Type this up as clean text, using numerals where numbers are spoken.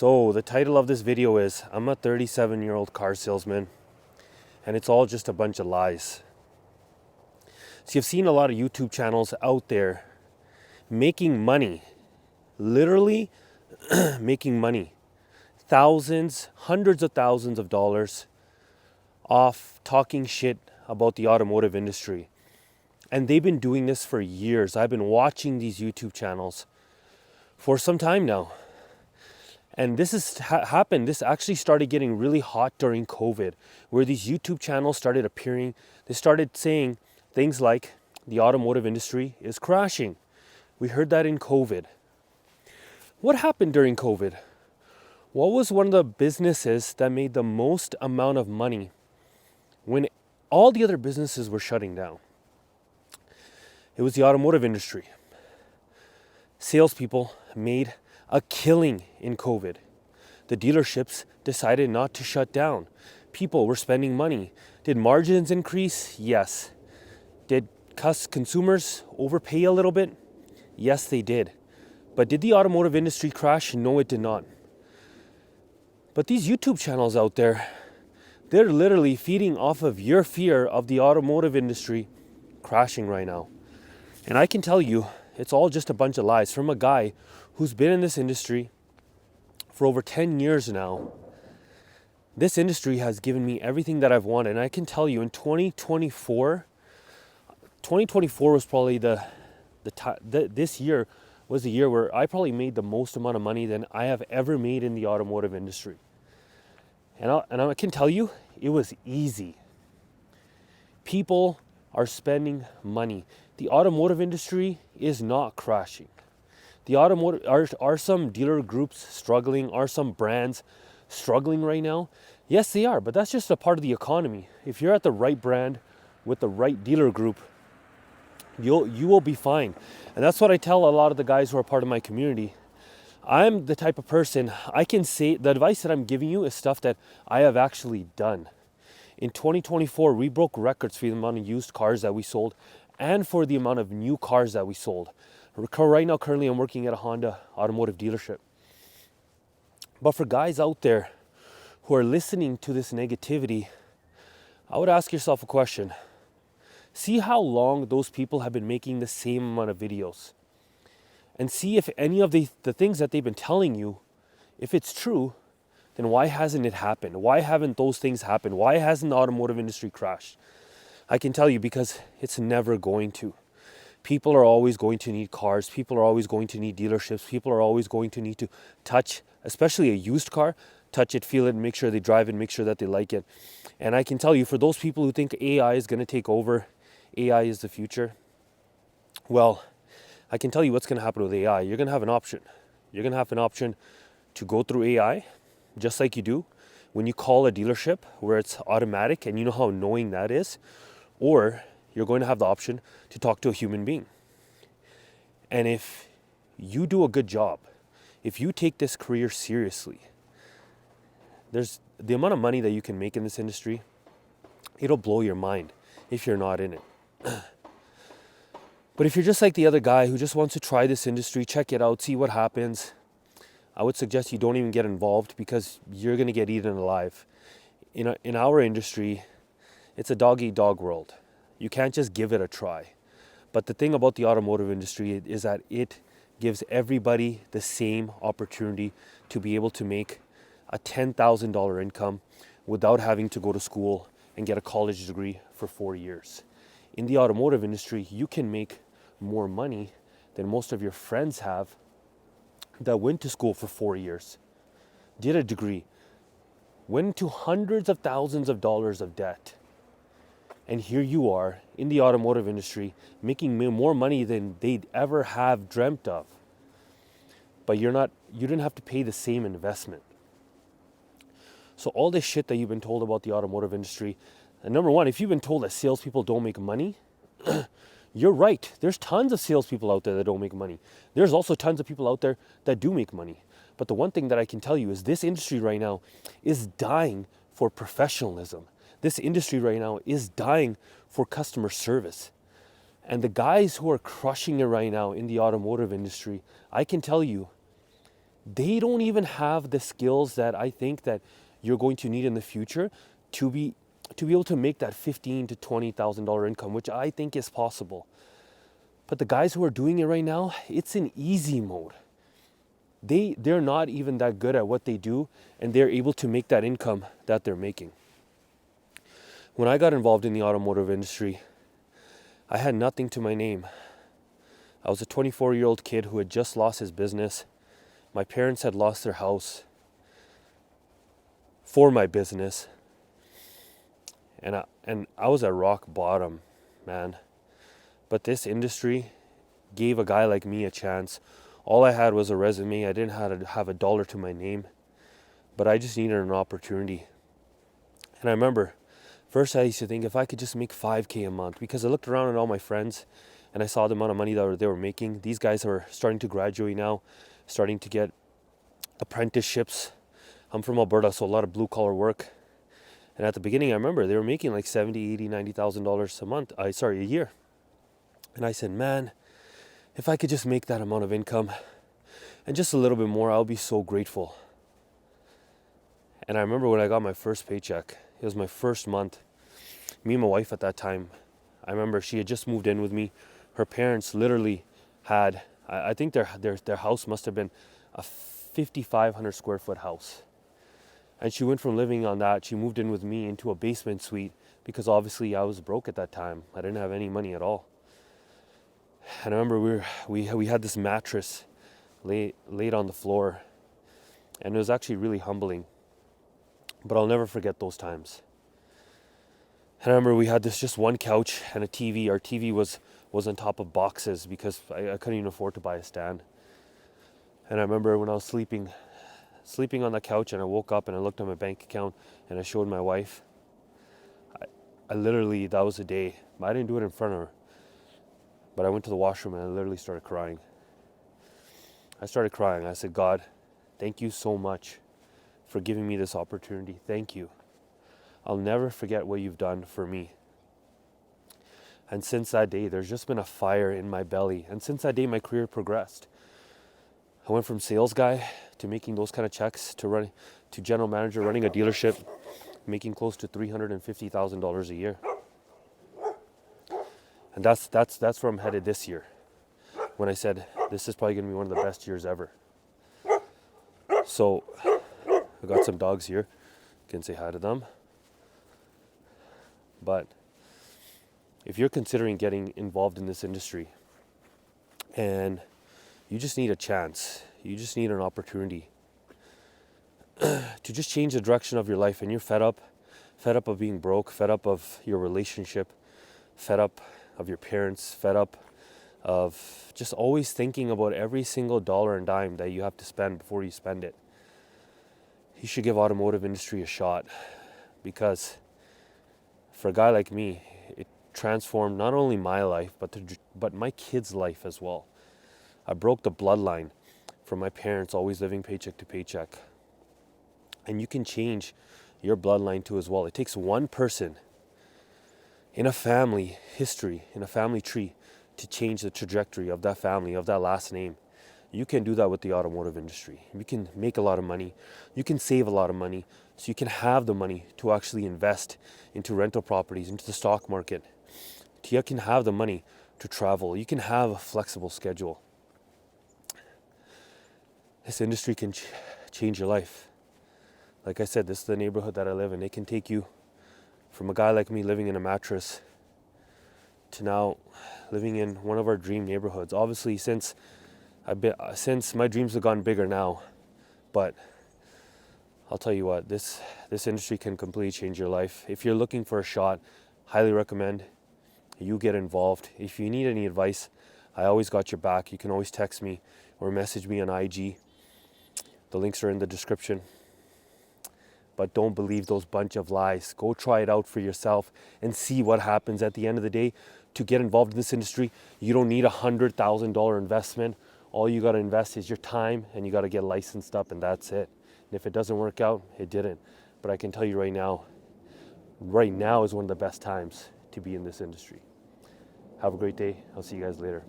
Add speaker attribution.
Speaker 1: So the title of this video is I'm a 37-year-old car salesman and it's all just a bunch of lies. So you've seen a lot of YouTube channels out there making money, literally making money, thousands, hundreds of thousands of dollars off talking shit about the automotive industry. And they've been doing this for years. I've been watching these YouTube channels for some time now. And this has happened. This actually started getting really hot during COVID, where these YouTube channels started appearing. They started saying things like the automotive industry is crashing. We heard that in COVID. What happened during COVID? What was one of the businesses that made the most amount of money when all the other businesses were shutting down? It was the automotive industry. Salespeople made a killing in COVID. The dealerships decided not to shut down. People were spending money. Did margins increase? Yes. Did consumers overpay a little bit? Yes, they did. But did the automotive industry crash? No, it did not. But these YouTube channels out there, they're literally feeding off of your fear of the automotive industry crashing right now. And I can tell you, it's all just a bunch of lies from a guy who's been in this industry for over 10 years now. This industry has given me everything that I've wanted. And I can tell you in 2024 was probably this year was the year where I probably made the most amount of money than I have ever made in the automotive industry. And I can tell you, it was easy. People are spending money. The automotive industry is not crashing. The automotive are some dealer groups struggling? Are some brands struggling right now? Yes, they are, but that's just a part of the economy. If you're at the right brand with the right dealer group, you will be fine. And that's what I tell a lot of the guys who are part of my community. I'm the type of person, I can say the advice that I'm giving you is stuff that I have actually done. In 2024, we broke records for the amount of used cars that we sold and for the amount of new cars that we sold. Right now, currently, I'm working at a Honda automotive dealership. But for guys out there who are listening to this negativity, I would ask yourself a question. See how long those people have been making the same amount of videos. And see if any of the things that they've been telling you, if it's true, then why hasn't it happened? Why haven't those things happened? Why hasn't the automotive industry crashed? I can tell you because it's never going to. People are always going to need cars. People are always going to need dealerships. People are always going to need to touch, especially a used car, touch it, feel it, make sure they drive it, make sure that they like it. And I can tell you, for those people who think AI is going to take over, AI is the future, well, I can tell you what's going to happen with AI. You're going to have an option. You're going to have an option to go through AI, just like you do when you call a dealership where it's automatic and you know how annoying that is, or you're going to have the option to talk to a human being. And if you do a good job, if you take this career seriously, there's the amount of money that you can make in this industry, it'll blow your mind if you're not in it. But if you're just like the other guy who just wants to try this industry, check it out, see what happens, I would suggest you don't even get involved because you're going to get eaten alive. In our industry, it's a dog-eat-dog world. You can't just give it a try. But the thing about the automotive industry is that it gives everybody the same opportunity to be able to make a $10,000 income without having to go to school and get a college degree for 4 years. In the automotive industry, you can make more money than most of your friends have that went to school for 4 years, did a degree, went into hundreds of thousands of dollars of debt. And here you are in the automotive industry making more money than they'd ever have dreamt of. But you didn't have to pay the same investment. So all this shit that you've been told about the automotive industry, and number one, if you've been told that salespeople don't make money, you're right. There's tons of salespeople out there that don't make money. There's also tons of people out there that do make money. But the one thing that I can tell you is this industry right now is dying for professionalism. This industry right now is dying for customer service. And the guys who are crushing it right now in the automotive industry, I can tell you, they don't even have the skills that I think that you're going to need in the future to be able to make that $15,000 to $20,000 income, which I think is possible. But the guys who are doing it right now, it's in easy mode. They're not even that good at what they do, and they're able to make that income that they're making. When I got involved in the automotive industry, I had nothing to my name. I was a 24-year-old kid who had just lost his business. My parents had lost their house for my business. And I was at rock bottom, man. But this industry gave a guy like me a chance. All I had was a resume. I didn't have a dollar to my name, but I just needed an opportunity. And I remember, first I used to think if I could just make $5,000 a month, because I looked around at all my friends and I saw the amount of money that they were making. These guys are starting to graduate now, starting to get apprenticeships. I'm from Alberta, so a lot of blue collar work. And at the beginning, I remember they were making like $70,000, $80,000, $90,000 a year. And I said, man, if I could just make that amount of income and just a little bit more, I'll be so grateful. And I remember when I got my first paycheck, it was my first month. Me and my wife at that time, I remember she had just moved in with me. Her parents literally had, I think their house must have been a 5,500 square foot house. And she went from living on that, she moved in with me into a basement suite because obviously I was broke at that time. I didn't have any money at all. And I remember we had this mattress laid on the floor, and it was actually really humbling. But I'll never forget those times. And I remember we had this just one couch and a TV. Our TV was on top of boxes because I couldn't even afford to buy a stand. And I remember when I was sleeping on the couch, and I woke up and I looked at my bank account and I showed my wife. I literally, that was the day. I didn't do it in front of her, but I went to the washroom and I literally started crying. I started crying. I said, God, thank you so much for giving me this opportunity. Thank you. I'll never forget what you've done for me. And since that day, there's just been a fire in my belly. And since that day, my career progressed. I went from sales guy to making those kind of checks to general manager, running a dealership, making close to $350,000 a year. And that's where I'm headed this year. When I said this is probably going to be one of the best years ever. So I got some dogs here. You can say hi to them. But if you're considering getting involved in this industry and you just need a chance, you just need an opportunity to just change the direction of your life, and you're fed up of being broke, fed up of your relationship, fed up of your parents, fed up of just always thinking about every single dollar and dime that you have to spend before you spend it, you should give automotive industry a shot. Because for a guy like me, it transformed not only my life, but my kids' life as well. I broke the bloodline from my parents always living paycheck to paycheck. And you can change your bloodline too as well. It takes one person in a family history, in a family tree, to change the trajectory of that family, of that last name. You can do that with the automotive industry. You can make a lot of money. You can save a lot of money. So you can have the money to actually invest into rental properties, into the stock market. You can have the money to travel. You can have a flexible schedule. This industry can change your life. Like I said, this is the neighborhood that I live in. It can take you from a guy like me living in a mattress to now living in one of our dream neighborhoods. Obviously, since my dreams have gotten bigger now, but I'll tell you what, this industry can completely change your life. If you're looking for a shot, highly recommend you get involved. If you need any advice, I always got your back. You can always text me or message me on IG. The links are in the description. But don't believe those bunch of lies. Go try it out for yourself and see what happens. At the end of the day, to get involved in this industry, you don't need $100,000 investment. All you got to invest is your time, and you got to get licensed up, and that's it. And if it doesn't work out, it didn't. But I can tell you right now is one of the best times to be in this industry. Have a great day. I'll see you guys later.